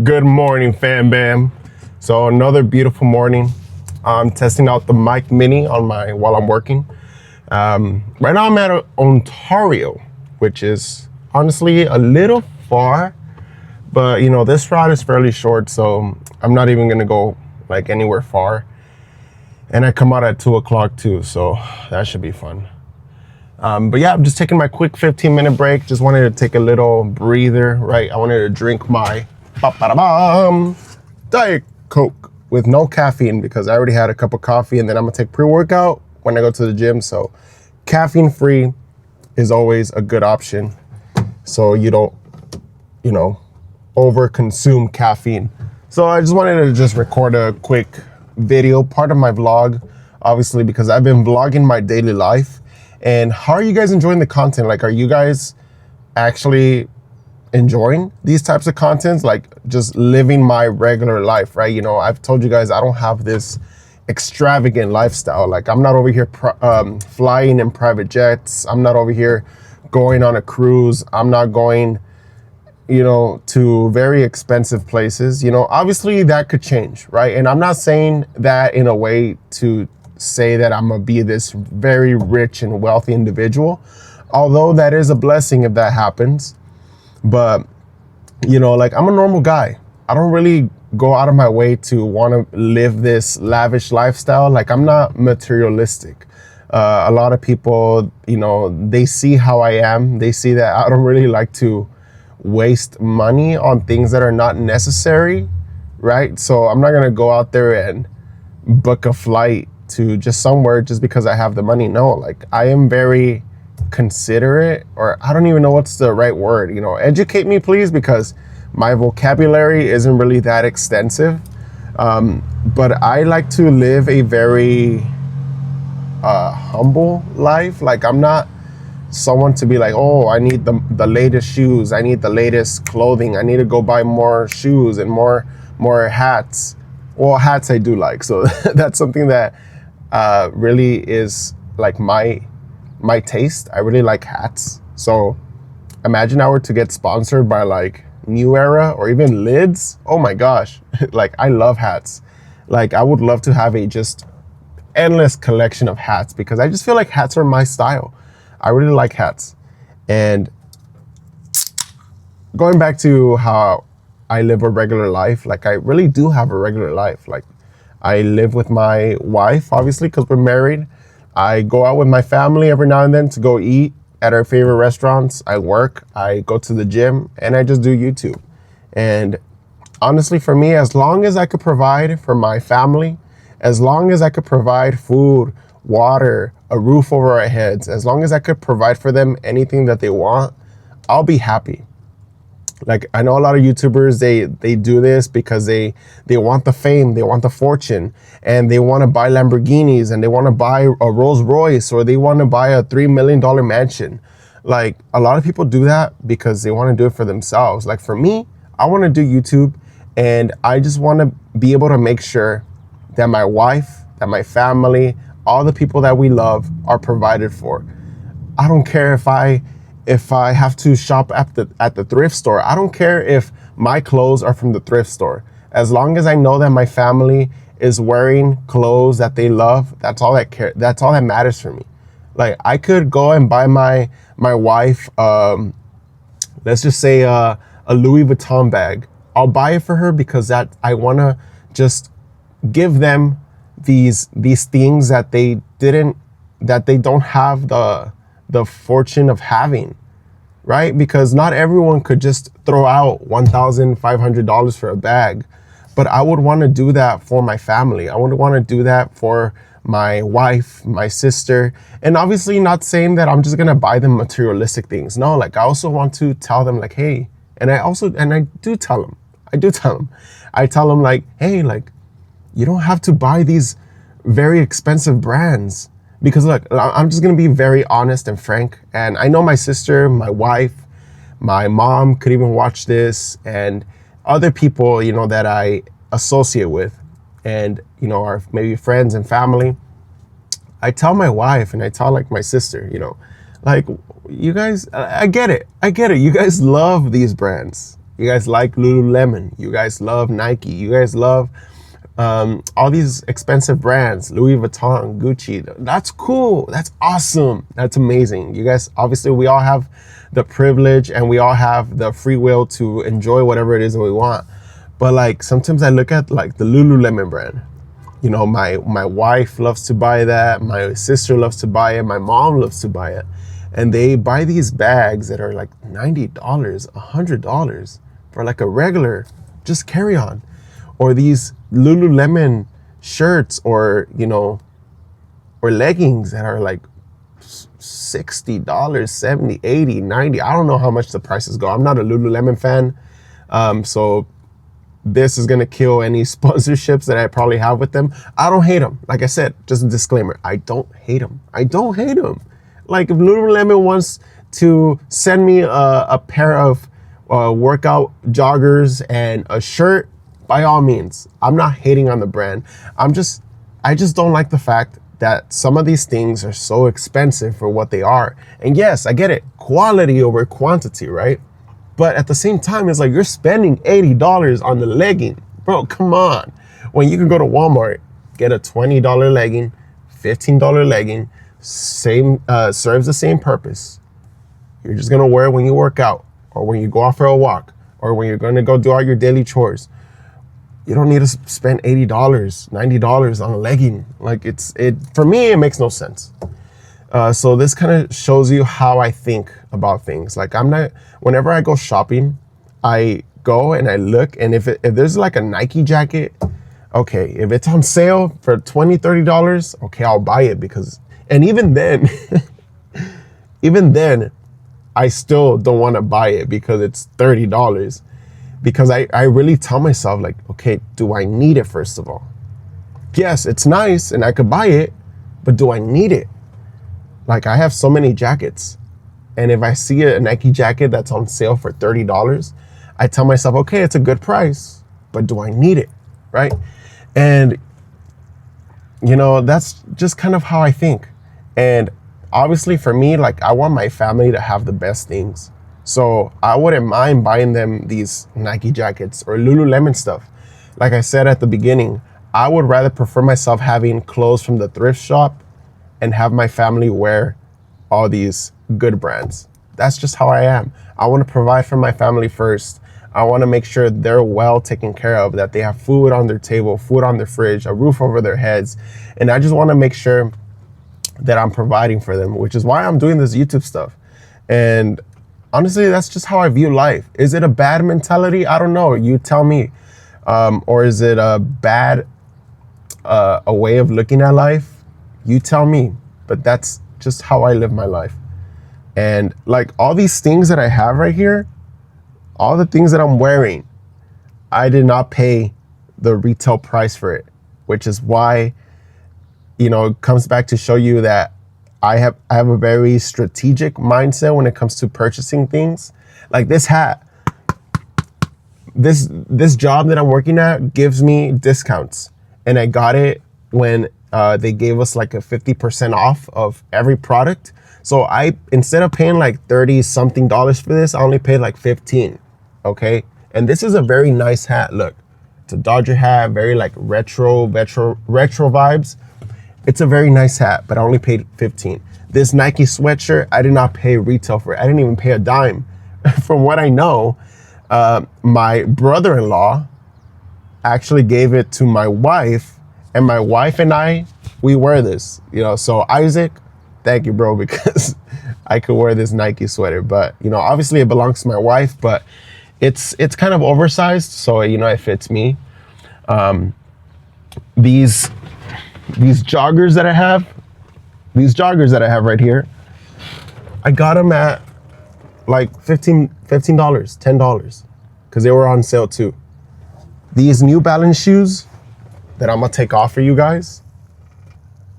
Good morning, fam bam. So another beautiful morning. I'm testing out the Mic Mini while I'm working. Right now I'm at Ontario, which is honestly a little far, but this route is fairly short, so I'm not even gonna go like anywhere far. And I come out at 2 o'clock too, so that should be fun. But yeah, I'm just taking my quick 15-minute break. Just wanted to take a little breather, right? I wanted to drink my Diet Coke with no caffeine because I already had a cup of coffee, and then I'm gonna take pre-workout when I go to the gym. So caffeine free is always a good option, so you don't, over consume caffeine. So I just wanted to just record a quick video, part of my vlog, obviously, because I've been vlogging my daily life. And how are you guys enjoying the content? Like, are you guys actually enjoying these types of contents, like just living my regular life, right? I've told you guys I don't have this extravagant lifestyle. Like, I'm not over here flying in private jets. I'm not over here going on a cruise. I'm not going to very expensive places. Obviously that could change, right? And I'm not saying that in a way to say that I'm gonna be this very rich and wealthy individual, although that is a blessing if that happens. But like, I'm a normal guy. I don't really go out of my way to want to live this lavish lifestyle. Like, I'm not materialistic. A lot of people, they see how I am. They see that I don't really like to waste money on things that are not necessary, right? So I'm not gonna go out there and book a flight to just somewhere just because I have the money. No, like, I am very considerate, or I don't even know what's the right word. Educate me, please, because my vocabulary isn't really that extensive. But I like to live a very humble life. Like, I'm not someone to be like, oh, I need the latest shoes, I need the latest clothing, I need to go buy more shoes and more hats. Well, hats I do like, so that's something that really is like my taste. I really like hats. So imagine I were to get sponsored by like New Era or even Lids. Oh my gosh. Like, I love hats. Like, I would love to have a just endless collection of hats, because I just feel like hats are my style. I really like hats. And going back to how I live a regular life, like, I really do have a regular life. Like, I live with my wife, obviously, because we're married. I go out with my family every now and then to go eat at our favorite restaurants. I work, I go to the gym, and I just do YouTube. And honestly, for me, as long as I could provide for my family, as long as I could provide food, water, a roof over our heads, as long as I could provide for them anything that they want, I'll be happy. Like, I know a lot of YouTubers, they do this because they want the fame, they want the fortune, and they want to buy Lamborghinis, and they want to buy a Rolls Royce, or they want to buy a $3 million mansion. Like, a lot of people do that because they want to do it for themselves. Like, for me, I want to do YouTube, and I just want to be able to make sure that my wife, that my family, all the people that we love are provided for. I don't care if I have to shop at the thrift store. I don't care if my clothes are from the thrift store. As long as I know that my family is wearing clothes that they love, that's all that matters for me. Like, I could go and buy my wife, let's just say a Louis Vuitton bag. I'll buy it for her because that I want to just give them these things that they don't have the fortune of having, right? Because not everyone could just throw out $1,500 for a bag, but I would want to do that for my family. I would want to do that for my wife, my sister, and obviously not saying that I'm just gonna buy them materialistic things. No, like, I also want to tell them, like, hey, and I do tell them, I tell them like, hey, like, you don't have to buy these very expensive brands. Because look, I'm just gonna be very honest and frank. And I know my sister, my wife, my mom could even watch this, and other people, that I associate with, and, are maybe friends and family. I tell my wife and I tell like my sister, like, you guys, I get it. You guys love these brands. You guys like Lululemon. You guys love Nike. You guys love all these expensive brands, Louis Vuitton, Gucci. That's cool. That's awesome. That's amazing. You guys, obviously, we all have the privilege and we all have the free will to enjoy whatever it is that we want. But like sometimes I look at like the Lululemon brand. You know, my wife loves to buy that. My sister loves to buy it. My mom loves to buy it. And they buy these bags that are like $90, $100 for like a regular just carry on. Or these Lululemon shirts or, you know, or leggings that are like $60, $70, $80, $90. I don't know how much the prices go. I'm not a Lululemon fan. So this is going to kill any sponsorships that I probably have with them. I don't hate them. Like I said, just a disclaimer. I don't hate them. I don't hate them. Like if Lululemon wants to send me a pair of workout joggers and a shirt, by all means. I'm not hating on the brand. I just don't like the fact that some of these things are so expensive for what they are. And yes, I get it. Quality over quantity, right? But at the same time, it's like you're spending $80 on the legging. Bro, come on. When you can go to Walmart, get a $20 legging, $15 legging, same serves the same purpose. You're just gonna wear it when you work out, or when you go out for a walk, or when you're gonna go do all your daily chores. You don't need to spend $80, $90 on a legging. Like for me, it makes no sense. So this kind of shows you how I think about things. Like whenever I go shopping, I go and I look, and if there's like a Nike jacket, okay, if it's on sale for $20, $30, okay, I'll buy it and even then, I still don't want to buy it because it's $30. Because I really tell myself like, okay, do I need it first of all? Yes, it's nice and I could buy it, but do I need it? Like I have so many jackets, and if I see a Nike jacket that's on sale for $30, I tell myself, okay, it's a good price, but do I need it, right? And you know, that's just kind of how I think. And obviously for me, like I want my family to have the best things. So I wouldn't mind buying them these Nike jackets or Lululemon stuff. Like I said at the beginning, I would rather prefer myself having clothes from the thrift shop and have my family wear all these good brands. That's just how I am. I want to provide for my family first. I want to make sure they're well taken care of, that they have food on their table, food on their fridge, a roof over their heads. And I just want to make sure that I'm providing for them, which is why I'm doing this YouTube stuff. And honestly, that's just how I view life. Is it a bad mentality? I don't know. You tell me. Or is it a bad a way of looking at life? You tell me. But that's just how I live my life. And like all these things that I have right here, all the things that I'm wearing, I did not pay the retail price for it, which is why, you know, it comes back to show you that I have a very strategic mindset when it comes to purchasing things. Like this hat, this job that I'm working at gives me discounts, and I got it when they gave us like a 50% off of every product. So I, instead of paying like 30 something dollars for this, I only paid like 15. Okay, and this is a very nice hat. Look, it's a Dodger hat, very like retro vibes. It's a very nice hat, but I only paid 15. This Nike sweatshirt, I did not pay retail for it. I didn't even pay a dime. From what I know, my brother-in-law actually gave it to my wife, and my wife and I, we wear this, you know. So Isaac, thank you, bro, because I could wear this Nike sweater. But, you know, obviously it belongs to my wife, but it's kind of oversized, so, you know, it fits me. These joggers that I have, right here, I got them at like $15, $10, because they were on sale too. These New Balance shoes that I'm gonna take off for you guys,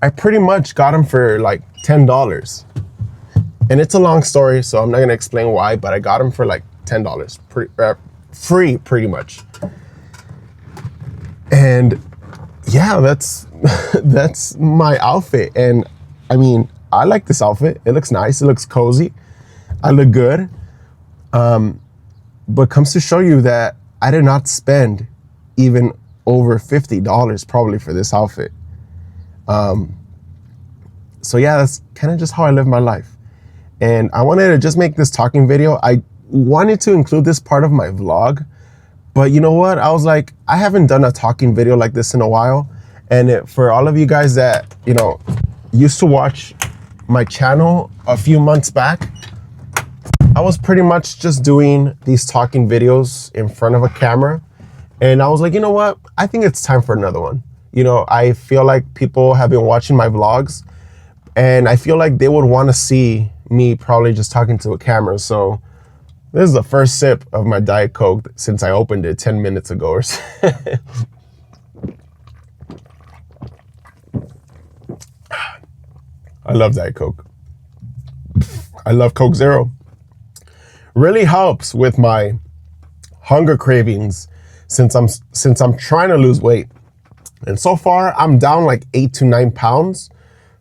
I pretty much got them for like $10. And it's a long story, so I'm not gonna explain why, but I got them for like $10, free pretty much. And yeah, that's that's my outfit. And I mean, I like this outfit. It looks nice, it looks cozy, I look good. but comes to show you that I did not spend even over $50 probably for this outfit. So yeah, that's kind of just how I live my life. And I wanted to just make this talking video. I wanted to include this part of my vlog, but you know what? I was like, I haven't done a talking video like this in a while. And for all of you guys that, you know, used to watch my channel a few months back, I was pretty much just doing these talking videos in front of a camera. And I was like, you know what? I think it's time for another one. You know, I feel like people have been watching my vlogs and I feel like they would want to see me probably just talking to a camera. So this is the first sip of my Diet Coke since I opened it 10 minutes ago or so. I love Diet Coke. I love Coke Zero. Really helps with my hunger cravings since I'm trying to lose weight. And so far I'm down like 8 to 9 pounds.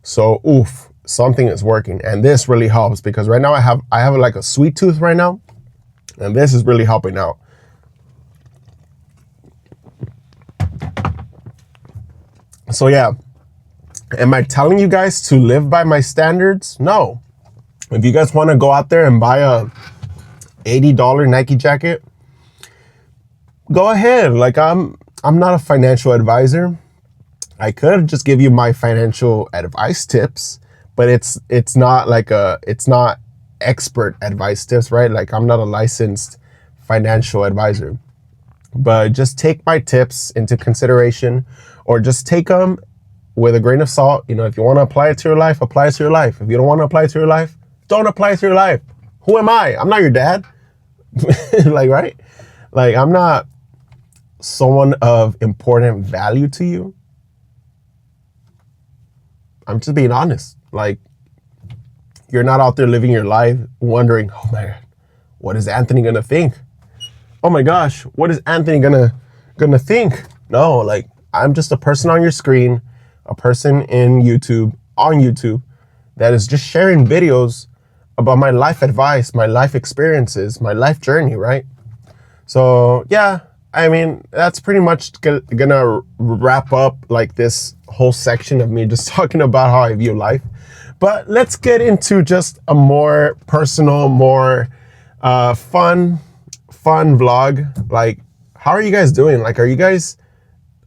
So oof, something is working. And this really helps because right now I have like a sweet tooth right now. And this is really helping out. So yeah, am I telling you guys to live by my standards? No. If you guys want to go out there and buy a $80 Nike jacket, go ahead. Like I'm not a financial advisor. I could just give you my financial advice tips, but it's not expert advice tips, right? Like I'm not a licensed financial advisor. But just take my tips into consideration, or just take them with a grain of salt. You know, if you want to apply it to your life, apply it to your life. If you don't want to apply it to your life, don't apply it to your life. Who am I? I'm not your dad. Like, right? Like, I'm not someone of important value to you. I'm just being honest. Like, you're not out there living your life wondering, oh man, what is Anthony gonna think? Oh my gosh, what is Anthony gonna think? No, like, I'm just a person on your screen, a person on YouTube that is just sharing videos about my life advice, my life experiences, my life journey, right? So yeah, I mean, that's pretty much gonna wrap up like this whole section of me just talking about how I view life. But let's get into just a more personal, more fun vlog. Like, how are you guys doing? Like, are you guys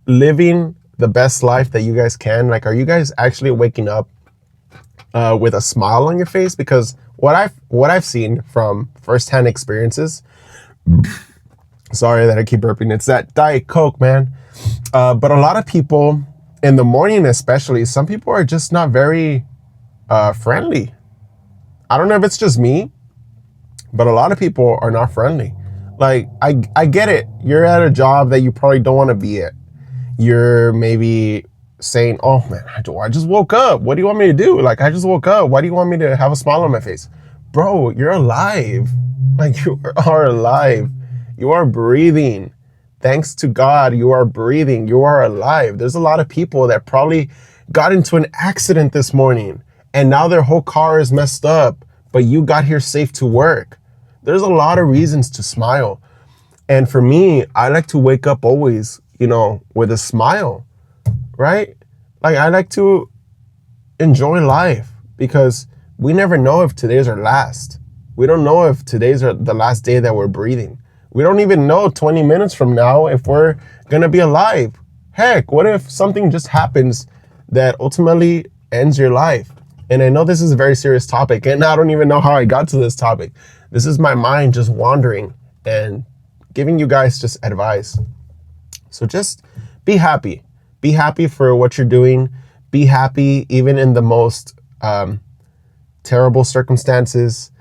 living the best life that you guys can? Like, are you guys actually waking up with a smile on your face? Because what I've seen from firsthand experiences, sorry that I keep burping, it's that Diet Coke, man. But a lot of people in the morning, especially, some people are just not very friendly. I don't know if it's just me, but a lot of people are not friendly. Like, I get it. You're at a job that you probably don't want to be at. You're maybe saying, oh man, I just woke up. What do you want me to do? Like, I just woke up. Why do you want me to have a smile on my face? Bro, you're alive. Like, you are alive. You are breathing. Thanks to God, you are breathing. You are alive. There's a lot of people that probably got into an accident this morning and now their whole car is messed up, but you got here safe to work. There's a lot of reasons to smile. And for me, I like to wake up always, you know, with a smile, right? Like, I like to enjoy life because we never know if today's our last. We don't know if today's the last day that we're breathing. We don't even know 20 minutes from now if we're gonna be alive. Heck, what if something just happens that ultimately ends your life? And I know this is a very serious topic, and I don't even know how I got to this topic. This is my mind just wandering and giving you guys just advice. So just be happy. Be happy for what you're doing. Be happy even in the most terrible circumstances.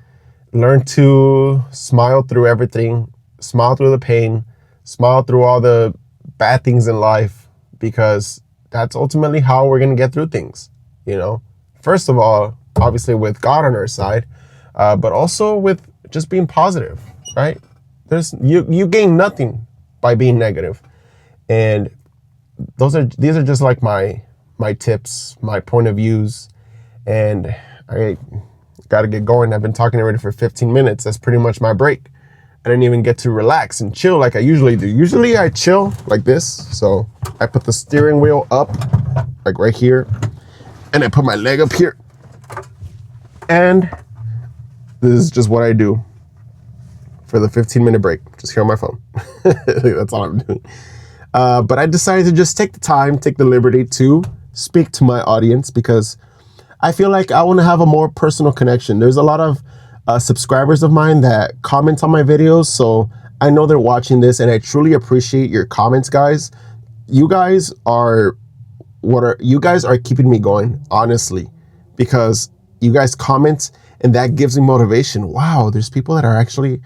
Learn to smile through everything. Smile through the pain. Smile through all the bad things in life, because that's ultimately how we're going to get through things, you know? First of all, obviously with God on our side, but also with just being positive, right? You gain nothing by being negative. And these are just like my tips, my point of views. And I got to get going. I've been talking already for 15 minutes. That's pretty much my break. I didn't even get to relax and chill like I usually do. Usually I chill like this. So I put the steering wheel up, like right here, and I put my leg up here. And this is just what I do for the 15-minute break, just here on my phone. That's all I'm doing. But I decided to just take the time, take the liberty to speak to my audience because I feel like I want to have a more personal connection. There's a lot of subscribers of mine that comment on my videos, so I know they're watching this, and I truly appreciate your comments, guys. You guys are keeping me going, honestly, because you guys comment, and that gives me motivation. Wow, there's people that are actually,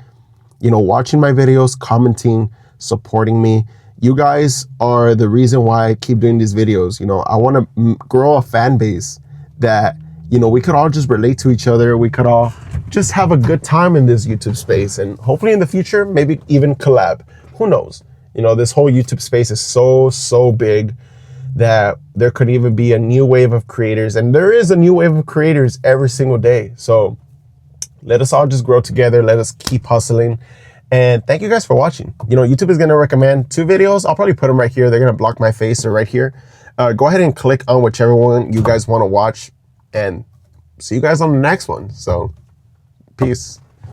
watching my videos, commenting, supporting me. You guys are the reason why I keep doing these videos. I want to grow a fan base that, we could all just relate to each other. We could all just have a good time in this YouTube space, and hopefully in the future, maybe even collab. Who knows? This whole YouTube space is so big that there could even be a new wave of creators, and there is a new wave of creators every single day. So let us all just grow together. Let us keep hustling. And thank you guys for watching. YouTube is going to recommend 2 videos. I'll probably put them right here. They're going to block my face or right here. Go ahead and click on whichever one you guys want to watch, and see you guys on the next one. So peace.